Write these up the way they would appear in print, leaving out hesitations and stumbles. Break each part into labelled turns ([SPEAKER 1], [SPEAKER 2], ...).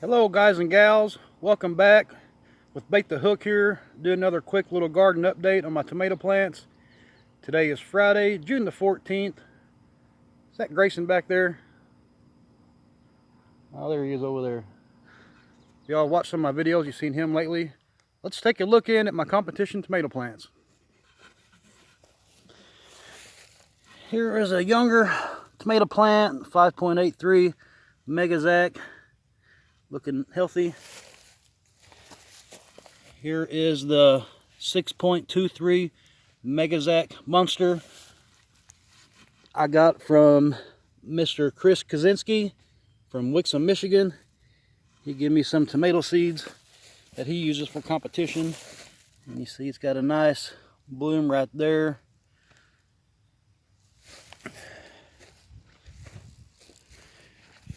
[SPEAKER 1] Hello guys and gals, welcome back with Bait the Hook here. Do another quick little garden update on my tomato plants. Today is Friday, June the 14th. Is that Grayson back there? Oh, there he is over there. Y'all watched some of my videos, you've seen him lately. Let's take a look in at my competition tomato plants. Here is a younger tomato plant, 5.83 Megazac. Looking healthy. Here is the 6.23 Megazac Monster I got from Mr. Chris Kaczynski from Wixom, Michigan. He gave me some tomato seeds that he uses for competition. And you see it's got a nice bloom right there.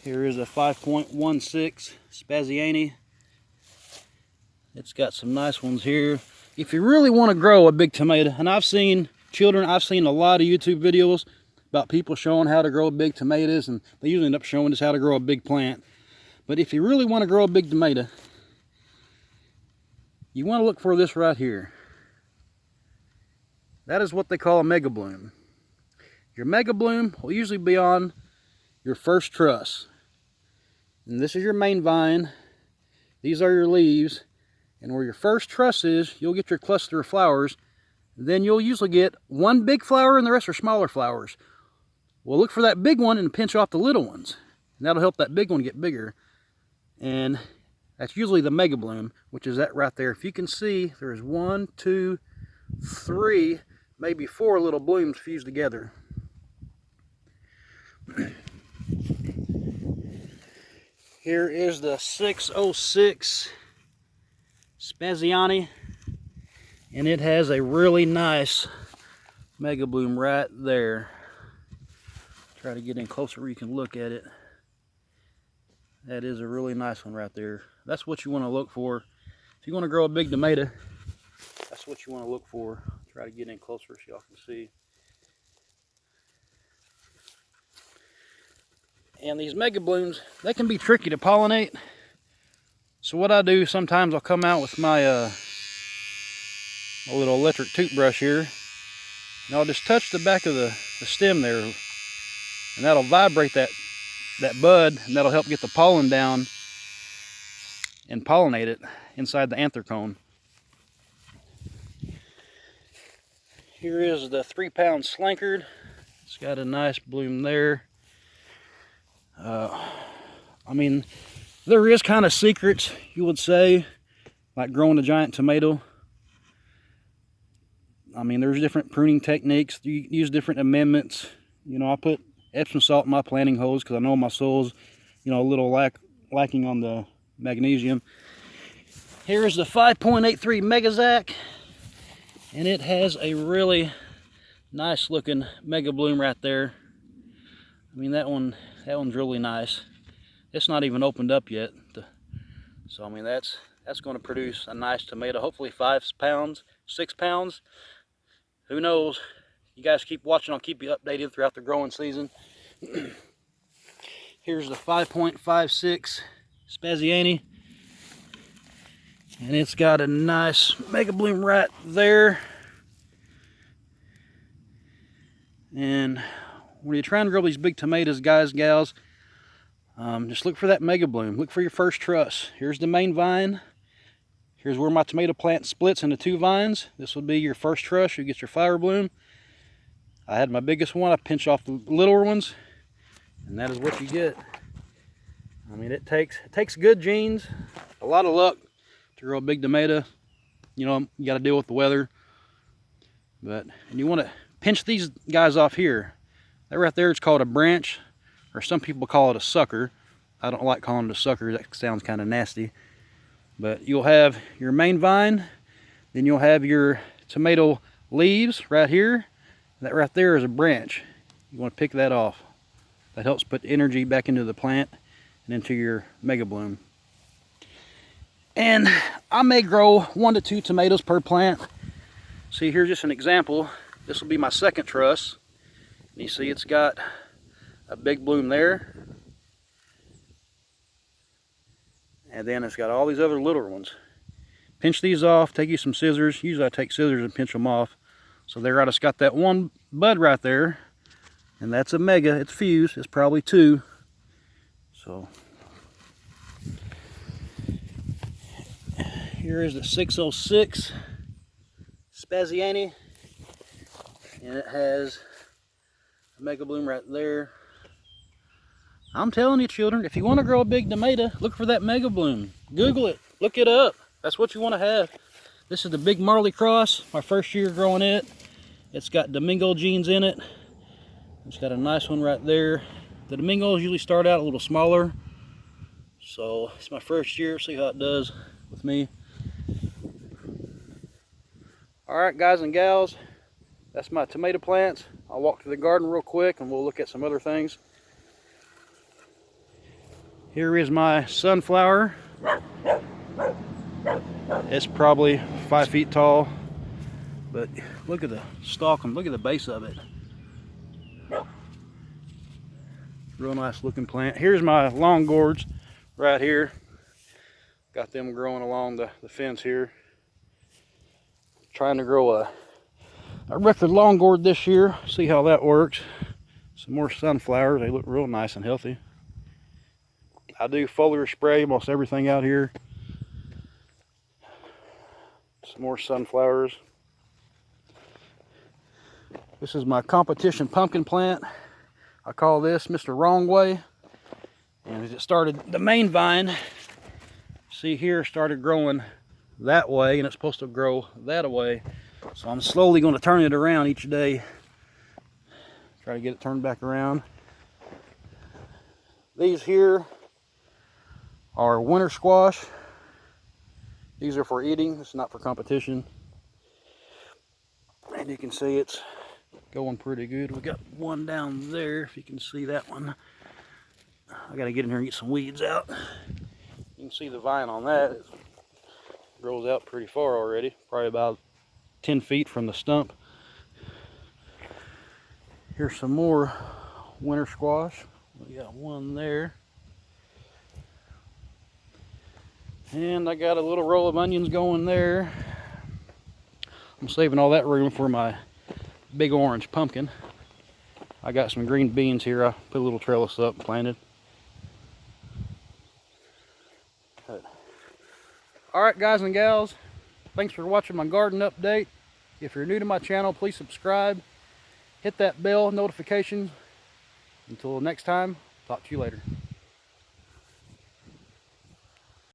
[SPEAKER 1] Here is a 5.16 Spaziani. It's got some nice ones here. If you really want to grow a big tomato, and I've seen a lot of YouTube videos about people showing how to grow big tomatoes, and they usually end up showing us how to grow a big plant. But if you really want to grow a big tomato, you want to look for this right here. That is what they call a mega bloom. Your mega bloom will usually be on your first truss. And this is your main vine. These are your leaves. And where your first truss is, you'll get your cluster of flowers. Then you'll usually get one big flower and the rest are smaller flowers. Well, look for that big one and pinch off the little ones. And that'll help that big one get bigger. And that's usually the mega bloom, which is that right there. If you can see, there's 1, 2, 3, maybe 4 little blooms fused together. Here is the 606 Spaziani, and it has a really nice mega bloom right there. Try to get in closer where you can look at it. That is a really nice one right there. That's what you want to look for. If you want to grow a big tomato, that's what you want to look for. Try to get in closer so y'all can see. And these mega blooms, they can be tricky to pollinate. So what I do, sometimes I'll come out with my my little electric toothbrush here, and I'll just touch the back of the stem there, and that'll vibrate that bud, and that'll help get the pollen down and pollinate it inside the anther cone. Here is the 3-pound Slankard. It's got a nice bloom there. I mean, there is kind of secrets, you would say, like growing a giant tomato. I mean, there's different pruning techniques. You use different amendments. You know, I put Epsom salt in my planting holes because I know my soil's, you know, a little lacking on the magnesium. Here is the 5.83 Megazac, and it has a really nice looking mega bloom right there. I mean, that one's really nice. It's not even opened up yet. So I mean, that's going to produce a nice tomato. Hopefully 5 pounds, 6 pounds. Who knows? You guys keep watching. I'll keep you updated throughout the growing season. Here's the 5.56 Spaziani. And it's got a nice mega bloom right there. And when you're trying to grow these big tomatoes, guys, gals, just look for that mega bloom. Look for your first truss. Here's the main vine. Here's where my tomato plant splits into 2 vines. This will be your first truss. You get your flower bloom. I had my biggest one. I pinch off the littler ones, and that is what you get. I mean, it takes good genes, a lot of luck to grow a big tomato. You know, you got to deal with the weather. And you want to pinch these guys off here. That right there is called a branch, or some people call it a sucker. I don't like calling it a sucker. That sounds kind of nasty. But you'll have your main vine, then you'll have your tomato leaves right here. That right there is a branch. You want to pick that off. That helps put energy back into the plant and into your mega bloom. And I may grow 1 to 2 tomatoes per plant. See, here's just an example. This will be my second truss. You see it's got a big bloom there. And then it's got all these other littler ones. Pinch these off, take you some scissors. Usually I take scissors and pinch them off. So there I just got that one bud right there. And that's a mega, it's fused, it's probably 2. So here is the 606 Spaziani. And it has a mega bloom right there. I'm telling you, children, if you want to grow a big tomato, look for that mega bloom. Google it, look it up. That's what you want to have. This is the Big Marley Cross, my first year growing it. It's got Domingo genes in it. It's got a nice one right there. The Domingos usually start out a little smaller. So it's my first year, see how it does with me. All right, guys and gals, that's my tomato plants. I'll walk through the garden real quick and we'll look at some other things. Here is my sunflower. It's probably 5 feet tall, but look at the stalk and look at the base of it. Real nice looking plant. Here's my long gourds right here. Got them growing along the fence here. Trying to grow a record long gourd this year. See how that works. Some more sunflowers. They look real nice and healthy. I do foliar spray almost everything out here. Some more sunflowers. This is my competition pumpkin plant. I call this Mr. Wrong Way. And as it started, the main vine, see here, started growing that way, and it's supposed to grow that way. So I'm slowly going to turn it around each day. Try to get it turned back around. These here are winter squash. These are for eating, it's not for competition. And you can see it's going pretty good. We got one down there, if you can see that one. I gotta get in here and get some weeds out. You can see the vine on that. It grows out pretty far already, probably about 10 feet from the stump. Here's some more winter squash. We got one there. And I got a little row of onions going there. I'm saving all that room for my big orange pumpkin. I got some green beans here. I put a little trellis up and planted. Alright, guys and gals, thanks for watching my garden update. If you're new to my channel, please subscribe. Hit that bell notification. Until next time, talk to you later.